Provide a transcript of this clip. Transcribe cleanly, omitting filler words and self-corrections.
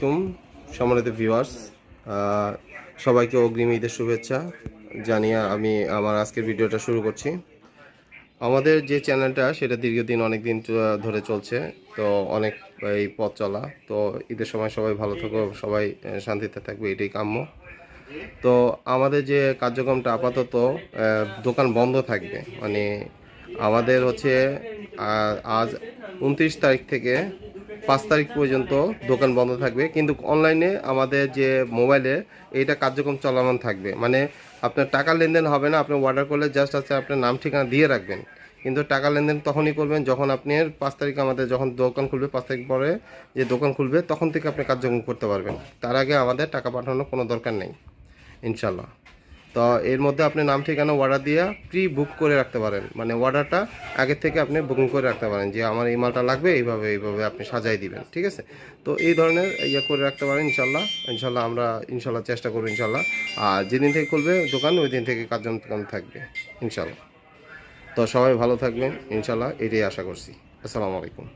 আলাইকুম সম্মানিত ভিউয়ার্স, সবাইকে অগ্রিম ঈদের শুভেচ্ছা জানিয়ে আমি আমার আজকের ভিডিওটা শুরু করছি। আমাদের যে চ্যানেলটা সেটা দীর্ঘদিন অনেক দিন ধরে চলছে, তো অনেক এই পথ চলা। তো ঈদের সময় সবাই ভালো থাকো, সবাই শান্তিতে থাকবে, এটাই কাম্য। তো আমাদের যে কার্যক্রমটা আপাতত দোকান বন্ধ থাকবে, মানে আমাদের হচ্ছে আজ 29 তারিখ থেকে 5 তারিখ পর্যন্ত দোকান বন্ধ থাকবে, কিন্তু অনলাইনে আমাদের যে মোবাইলে এইটা কার্যক্রম চলমান থাকবে। মানে আপনার টাকা লেনদেন হবে না, আপনি অর্ডার করলে জাস্ট আছে আপনার নাম ঠিকানা দিয়ে রাখবেন, কিন্তু টাকা লেনদেন তখনই করবেন যখন আপনি 5 তারিখ আমাদের যখন দোকান খুলবে, 5 তারিখ পরে যে দোকান খুলবে তখন থেকে আপনি কার্যক্রম করতে পারবেন। তার আগে আমাদের টাকা পাঠানোর কোনো দরকার নেই ইনশাল্লাহ। তো এর মধ্যে আপনি নাম ঠিকানা অর্ডার দিয়ে প্রি বুক করে রাখতে পারেন, মানে অর্ডারটা আগে থেকে আপনি বুকিং করে রাখতে পারেন যে আমার এই মালটা লাগবে, এইভাবে এইভাবে আপনি সাজাই দিবেন, ঠিক আছে? তো এই ধরনের করে রাখতে পারেন ইনশাল্লাহ। ইনশাল্লাহ আমরা চেষ্টা করবো ইনশাল্লাহ। আর যেদিন থেকে খুলবে দোকান ওই দিন থেকে কার্যক্রম থাকবে ইনশাল্লাহ। তো সবাই ভালো থাকবেন ইনশাল্লাহ, এটাই আশা করছি। আসসালামু আলাইকুম।